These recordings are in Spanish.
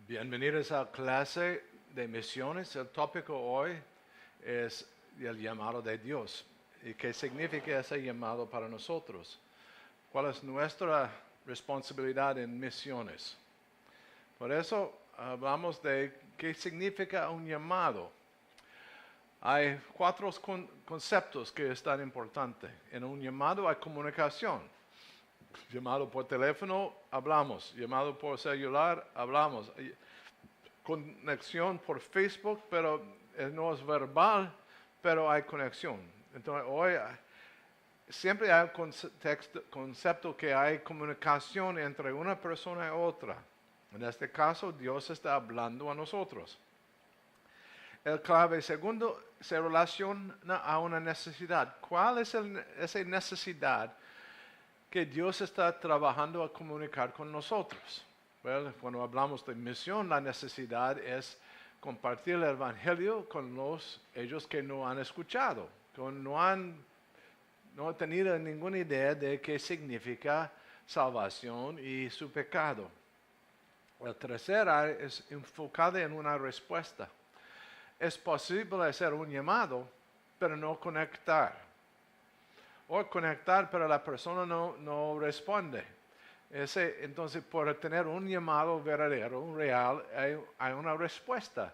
Bienvenidos a clase de misiones. El tópico hoy es el llamado de Dios. ¿Y qué significa ese llamado para nosotros? ¿Cuál es nuestra responsabilidad en misiones? Por eso hablamos de qué significa un llamado. Hay cuatro conceptos que están importantes. En un llamado hay comunicación. Llamado por teléfono, hablamos. Llamado por celular, hablamos. Conexión por Facebook, pero no es verbal, pero hay conexión. Entonces, hoy siempre hay un concepto que hay comunicación entre una persona y otra. En este caso, Dios está hablando a nosotros. El clave segundo se relaciona a una necesidad. ¿Cuál es esa necesidad que Dios está trabajando a comunicar con nosotros? Well, cuando hablamos de misión, la necesidad es compartir el Evangelio con ellos que no han escuchado, que no han tenido ninguna idea de qué significa salvación y su pecado. La tercera es enfocada en una respuesta. Es posible hacer un llamado, pero no conectar. O conectar, pero la persona no responde. Entonces, por tener un llamado verdadero, un real, hay una respuesta.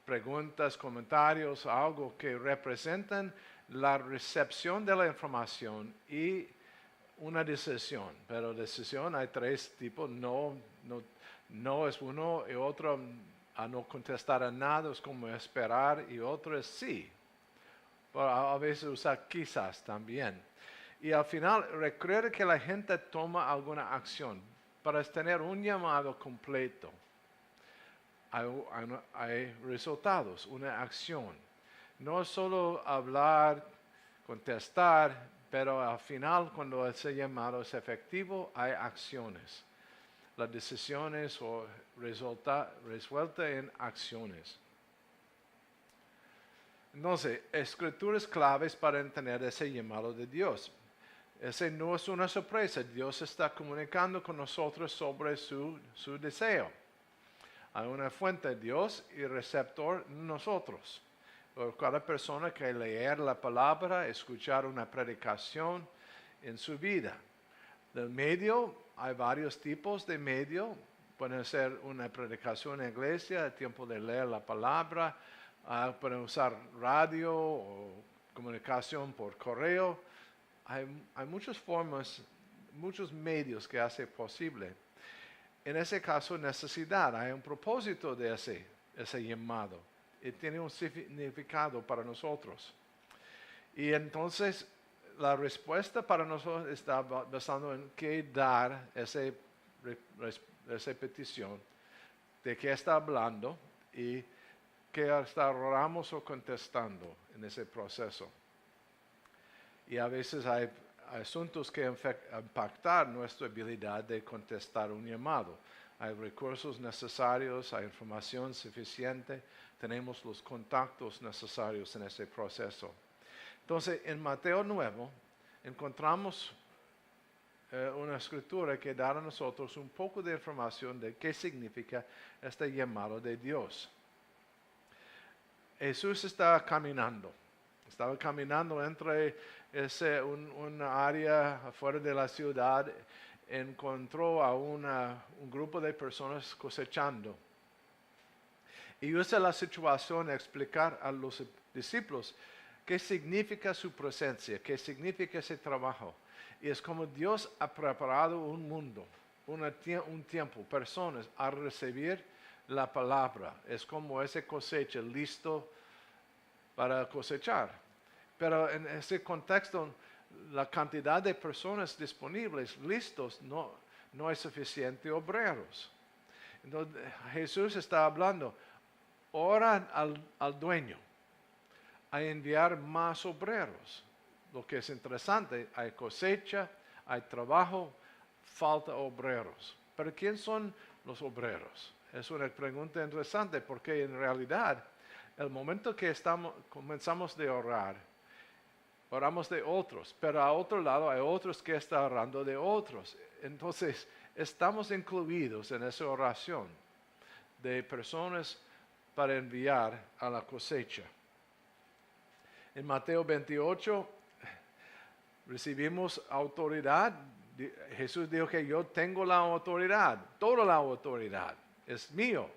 Preguntas, comentarios, algo que representan la recepción de la información y una decisión. Pero decisión hay tres tipos. No es uno y otro a no contestar a nada, es como esperar, y otro es sí. Pero a veces usa quizás también. Y al final requiere que la gente toma alguna acción para tener un llamado completo. Hay resultados, una acción. No es solo hablar, contestar, pero al final cuando ese llamado es efectivo hay acciones. Las decisiones resuelta en acciones. Entonces, escrituras claves para entender ese llamado de Dios. Ese no es una sorpresa. Dios está comunicando con nosotros sobre su deseo. Hay una fuente, Dios, y receptor, nosotros. Por cada persona que leer la palabra, escuchar una predicación en su vida. Del medio, hay varios tipos de medio. Pueden ser una predicación en la iglesia, el tiempo de leer la palabra. Pueden usar radio o comunicación por correo. Hay muchas formas, muchos medios que hace posible. En ese caso, necesidad, hay un propósito de ese llamado. Y tiene un significado para nosotros. Y entonces, la respuesta para nosotros está basada en qué dar esa petición, de qué está hablando y qué estamos o contestando en ese proceso. Y a veces hay asuntos que impactan nuestra habilidad de contestar un llamado. Hay recursos necesarios, hay información suficiente, tenemos los contactos necesarios en ese proceso. Entonces, en Mateo 9 encontramos una escritura que da a nosotros un poco de información de qué significa este llamado de Dios. Jesús estaba caminando entre un área afuera de la ciudad, encontró a un grupo de personas cosechando. Y usa la situación a explicar a los discípulos qué significa su presencia, qué significa ese trabajo. Y es como Dios ha preparado un mundo, un tiempo, personas a recibir la palabra. Es como esa cosecha listo para cosechar. Pero en ese contexto, la cantidad de personas disponibles, listos, no hay suficientes obreros. Entonces Jesús está hablando, oran al dueño a enviar más obreros. Lo que es interesante, hay cosecha, hay trabajo, falta obreros. Pero ¿quién son los obreros? Es una pregunta interesante porque en realidad, el momento que comenzamos de orar, oramos de otros, pero a otro lado hay otros que están orando de otros. Entonces, estamos incluidos en esa oración. de personas para enviar a la cosecha. En Mateo 28 recibimos autoridad. Jesús dijo que yo tengo la autoridad, toda la autoridad es mío.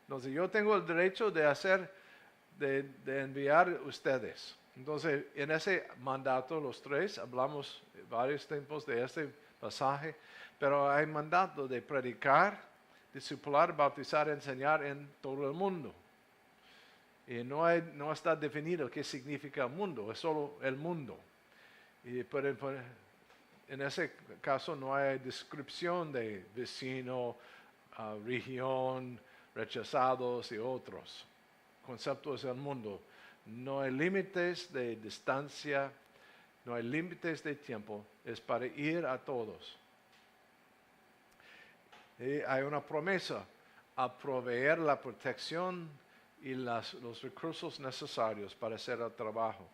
Entonces yo tengo el derecho de enviar ustedes. Entonces en ese mandato los tres hablamos varios tiempos de este pasaje, pero hay mandato de predicar, discipular, bautizar, enseñar en todo el mundo. Y no está definido qué significa el mundo, es solo el mundo. Pero en ese caso no hay descripción de vecino, región, rechazados y otros. Concepto es el mundo. No hay límites de distancia, no hay límites de tiempo, es para ir a todos. Y hay una promesa a proveer la protección y los recursos necesarios para hacer el trabajo.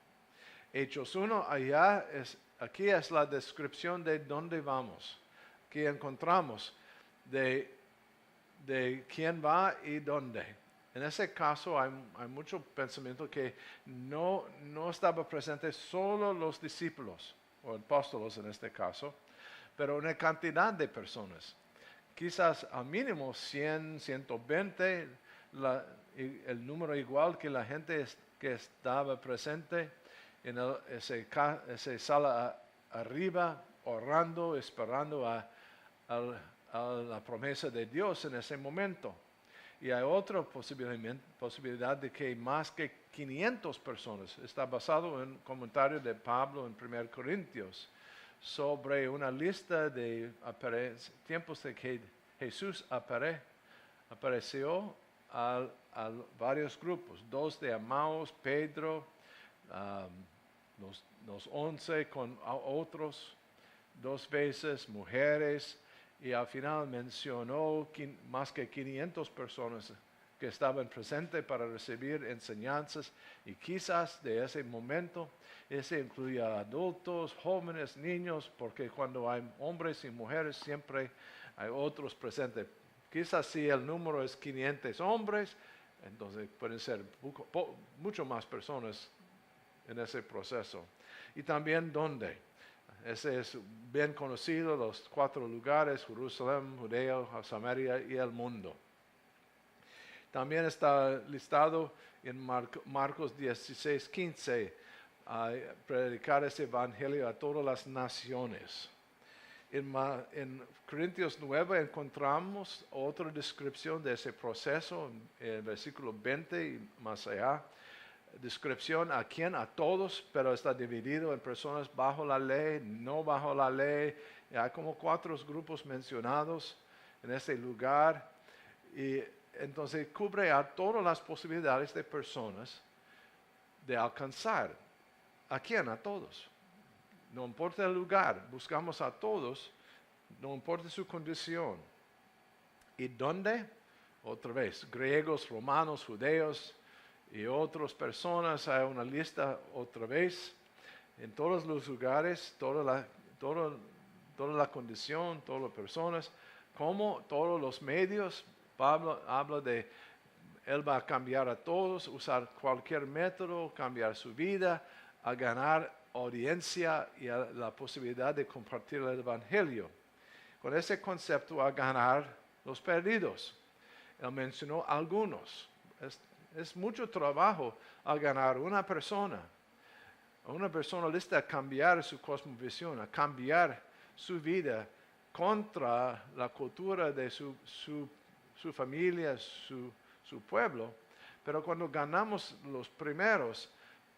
Hechos 1, aquí es la descripción de dónde vamos. Aquí encontramos de quién va y dónde. En ese caso hay mucho pensamiento que no estaba presente solo los discípulos, o apóstolos en este caso, pero una cantidad de personas. Quizás al mínimo 100, 120, el número igual que la gente que estaba presente en esa sala arriba, orando, esperando a la promesa de Dios en ese momento. Y hay otra posibilidad de que más que 500 personas. Está basado en un comentario de Pablo en 1 Corintios sobre una lista de tiempos de que Jesús apareció a varios grupos. 2 de Amaos, Pedro, los 11 con otros 2 veces, mujeres. Y al final mencionó más que 500 personas que estaban presentes para recibir enseñanzas. Y quizás de ese momento, ese incluye a adultos, jóvenes, niños, porque cuando hay hombres y mujeres siempre hay otros presentes. Quizás si el número es 500 hombres, entonces pueden ser mucho más personas en ese proceso. Y también dónde. Ese es bien conocido, los 4 lugares: Jerusalén, Judea, Samaria y el mundo. También está listado en Marcos 16, 15, predicar ese evangelio a todas las naciones. En Corintios 9 encontramos otra descripción de ese proceso, en el versículo 20 y más allá. Descripción a quién, a todos, pero está dividido en personas bajo la ley, no bajo la ley. Hay como 4 grupos mencionados en este lugar. Y entonces cubre a todas las posibilidades de personas de alcanzar. ¿A quién? A todos. No importa el lugar, buscamos a todos, no importa su condición. ¿Y dónde? Otra vez, griegos, romanos, judeos y otras personas. Hay una lista otra vez. En todos los lugares, toda la condición, todas las personas, como todos los medios. Pablo habla de él va a cambiar a todos, usar cualquier método, cambiar su vida, a ganar audiencia y a la posibilidad de compartir el evangelio. Con ese concepto, a ganar los perdidos. Él mencionó algunos. Es mucho trabajo a ganar una persona lista a cambiar su cosmovisión, a cambiar su vida contra la cultura de su familia, su pueblo. Pero cuando ganamos los primeros,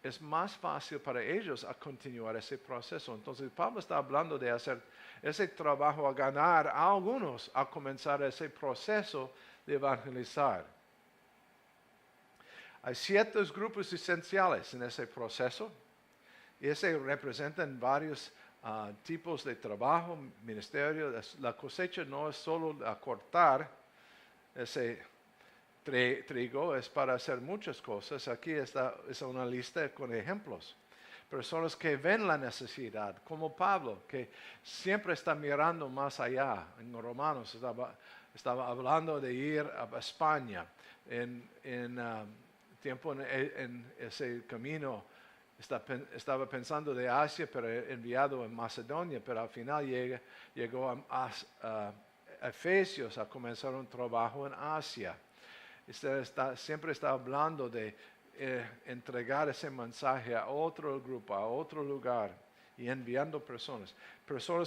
es más fácil para ellos a continuar ese proceso. Entonces Pablo está hablando de hacer ese trabajo a ganar a algunos, a comenzar ese proceso de evangelizar. Hay 7 grupos esenciales en ese proceso, y ese representan varios tipos de trabajo, ministerio. La cosecha no es solo acortar ese trigo, es para hacer muchas cosas. Aquí está una lista con ejemplos. Personas que ven la necesidad, como Pablo, que siempre está mirando más allá. En Romanos estaba hablando de ir a España en tiempo en ese camino. Estaba pensando de Asia, pero enviado a Macedonia, pero al final llegó a Efesios a comenzar un trabajo en Asia. Siempre está hablando de entregar ese mensaje a otro grupo, a otro lugar, y enviando personas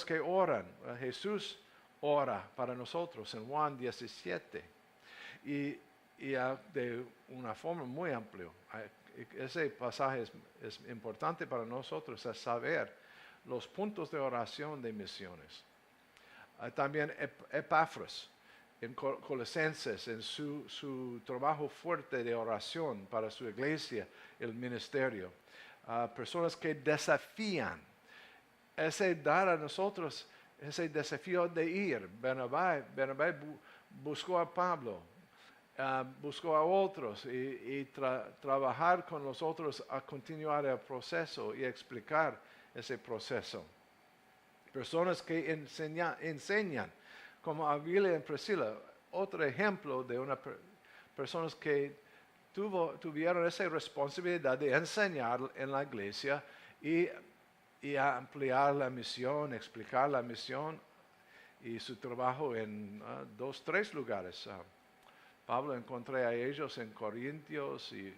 que oran. Jesús ora para nosotros en Juan 17, y de una forma muy amplia. Ese pasaje es importante para nosotros, es saber los puntos de oración de misiones. También Epafras en Colosenses, en su trabajo fuerte de oración para su iglesia, el ministerio. Personas que desafían, ese dar a nosotros, ese desafío de ir. Bernabé buscó a Pablo, buscó a otros y trabajar con los otros a continuar el proceso y explicar ese proceso. Personas que enseñan, como Aguila y Priscila, otro ejemplo de personas que tuvieron esa responsabilidad de enseñar en la iglesia y ampliar la misión, explicar la misión y su trabajo en 2, 3 lugares. Pablo encontré a ellos en Corintios y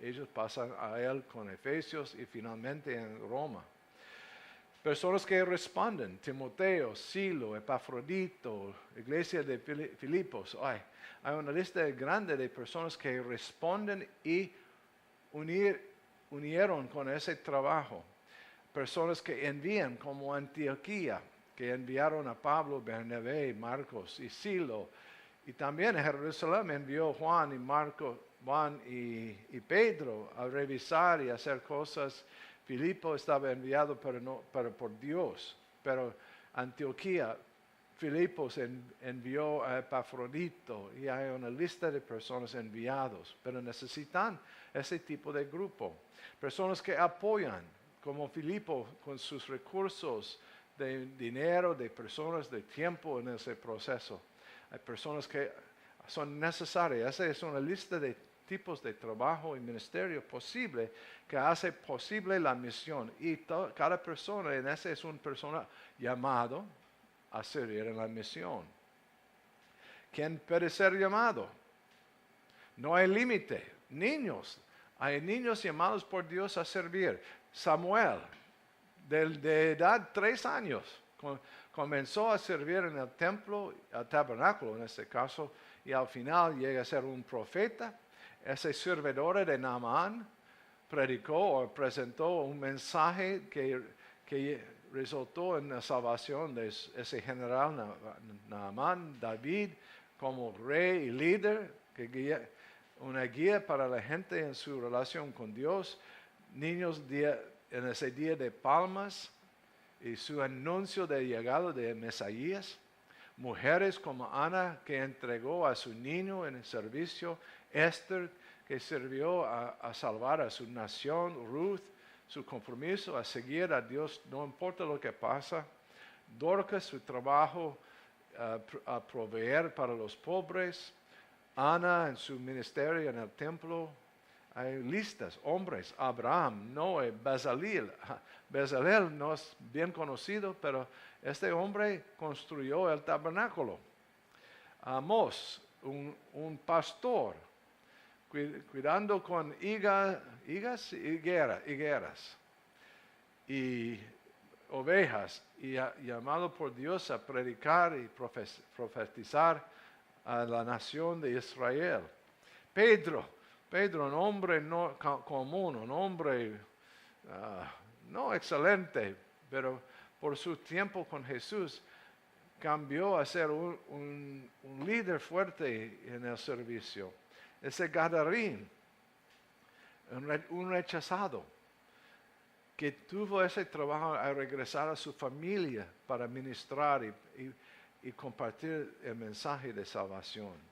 ellos pasan a él con Efesios y finalmente en Roma. Personas que responden, Timoteo, Silo, Epafrodito, iglesia de Filipos. Hay una lista grande de personas que responden y unieron con ese trabajo. Personas que envían como Antioquía, que enviaron a Pablo, Bernabé, Marcos y Silo. Y también en Jerusalén envió Juan y Pedro a revisar y hacer cosas. Filipo estaba enviado pero por Dios. Pero Antioquía, Filipos envió a Epafrodito, y hay una lista de personas enviados. Pero necesitan ese tipo de grupo. Personas que apoyan, como Filipo, con sus recursos de dinero, de personas, de tiempo en ese proceso. Hay personas que son necesarias. Esa es una lista de tipos de trabajo y ministerio posible que hace posible la misión. Y cada persona en esa es una persona llamado a servir en la misión. ¿Quién puede ser llamado? No hay límite. Niños. Hay niños llamados por Dios a servir. Samuel, de edad 3 años, comenzó a servir en el templo, el tabernáculo en este caso, y al final llega a ser un profeta. Ese servidor de Naamán predicó o presentó un mensaje que resultó en la salvación de ese general Naamán, David, como rey y líder, una guía para la gente en su relación con Dios. Niños en ese día de palmas y su anuncio de llegada de Mesías. Mujeres como Ana, que entregó a su niño en el servicio. Esther, que sirvió a salvar a su nación. Ruth, su compromiso a seguir a Dios no importa lo que pasa. Dorcas, su trabajo a proveer para los pobres. Ana, en su ministerio en el templo. Hay listas, hombres, Abraham, Noé, Bezalel. Bezalel no es bien conocido, pero este hombre construyó el tabernáculo. Amós, un pastor, cuidando con higueras y ovejas, y llamado por Dios a predicar y profetizar a la nación de Israel. Pedro, un hombre no común, un hombre no excelente, pero por su tiempo con Jesús cambió a ser un líder fuerte en el servicio. Ese Gadarín, un rechazado, que tuvo ese trabajo a regresar a su familia para ministrar y compartir el mensaje de salvación.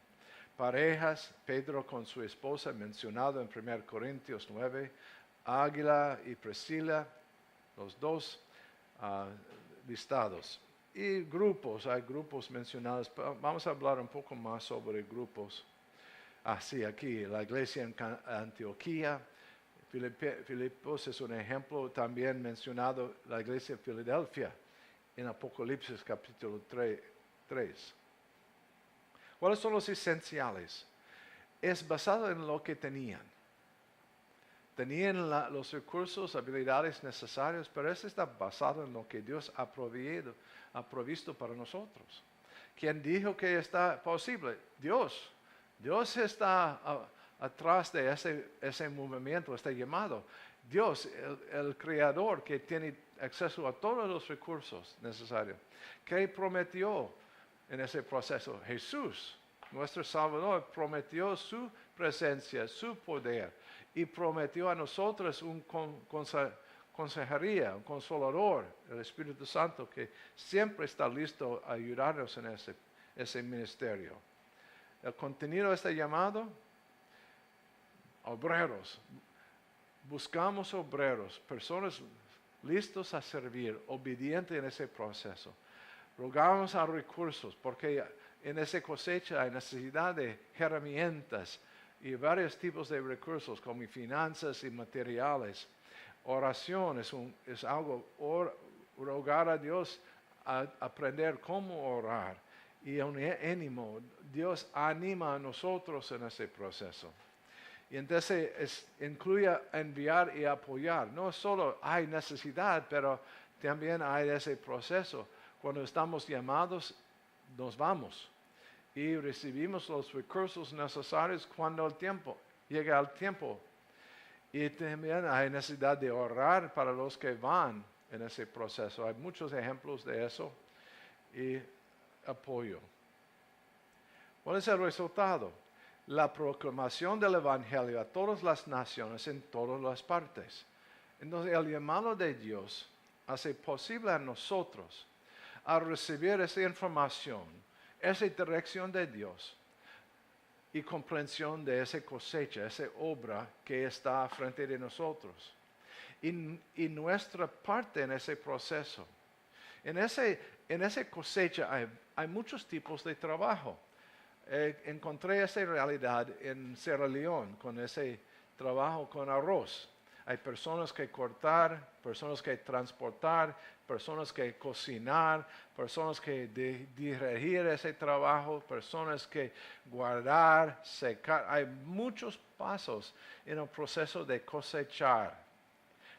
Parejas, Pedro con su esposa, mencionado en 1 Corintios 9, Águila y Priscila, los dos listados. Y grupos, hay grupos mencionados. Vamos a hablar un poco más sobre grupos. Así aquí, la iglesia en Antioquía. Filipos es un ejemplo también mencionado, la iglesia de Filadelfia, en Apocalipsis capítulo 3. ¿Cuáles son los esenciales? Es basado en lo que tenían. Tenían los recursos, habilidades necesarios, pero eso está basado en lo que Dios ha provisto para nosotros. ¿Quién dijo que está posible? Dios. Dios está atrás de ese movimiento, este llamado. Dios, el creador que tiene acceso a todos los recursos necesarios. ¿Qué prometió en ese proceso? Jesús, nuestro Salvador, prometió su presencia, su poder, y prometió a nosotros un consejería, un consolador, el Espíritu Santo, que siempre está listo a ayudarnos en ese ministerio. El contenido de este llamado, obreros. Buscamos obreros, personas listos a servir, obedientes en ese proceso. Rogamos a recursos, porque en esa cosecha hay necesidad de herramientas y varios tipos de recursos, como finanzas y materiales. Oración es algo, rogar a Dios, a aprender cómo orar. Y un ánimo, Dios anima a nosotros en ese proceso. Y entonces incluye enviar y apoyar. No solo hay necesidad, pero también hay ese proceso. Cuando estamos llamados, nos vamos y recibimos los recursos necesarios cuando llega el tiempo. Y también hay necesidad de orar para los que van en ese proceso. Hay muchos ejemplos de eso y apoyo. ¿Cuál es el resultado? La proclamación del Evangelio a todas las naciones en todas las partes. Entonces el llamado de Dios hace posible a nosotros a recibir esa información, esa dirección de Dios y comprensión de esa cosecha, esa obra que está frente de nosotros. Y nuestra parte en ese proceso. En esa cosecha hay muchos tipos de trabajo. Encontré esa realidad en Sierra Leone con ese trabajo con arroz. Hay personas que cortar, personas que transportar, personas que cocinar, personas que dirigir ese trabajo, personas que guardar, secar. Hay muchos pasos en el proceso de cosechar.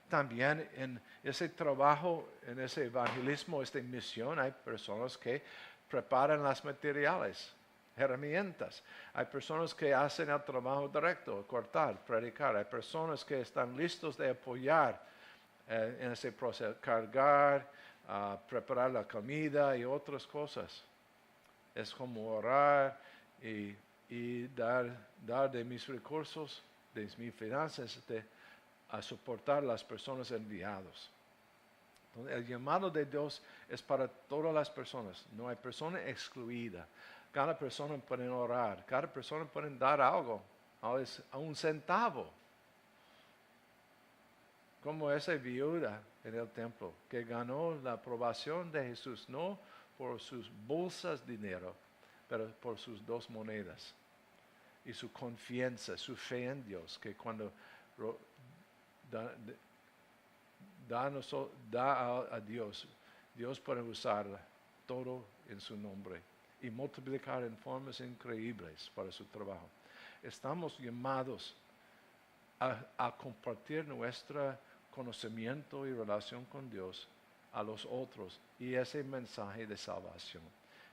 También en ese trabajo, en ese evangelismo, esta misión, hay personas que preparan los materiales, herramientas. Hay personas que hacen el trabajo directo, cortar, predicar. Hay personas que están listos de apoyar en ese proceso, cargar, preparar la comida y otras cosas. Es como orar y dar de mis recursos, de mis finanzas, a soportar las personas enviadas. El llamado de Dios es para todas las personas. No hay persona excluida. Cada persona puede orar, cada persona puede dar algo, a un centavo. Como esa viuda en el templo que ganó la aprobación de Jesús, no por sus bolsas de dinero, pero por sus 2 monedas. Y su confianza, su fe en Dios, que cuando da a Dios, Dios puede usarla todo en su nombre y multiplicar en formas increíbles para su trabajo. Estamos llamados a compartir nuestro conocimiento y relación con Dios a los otros y ese mensaje de salvación.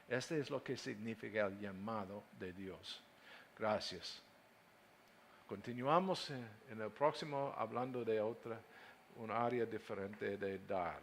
Este es lo que significa el llamado de Dios. Gracias. Continuamos en el próximo hablando de un área diferente de dar.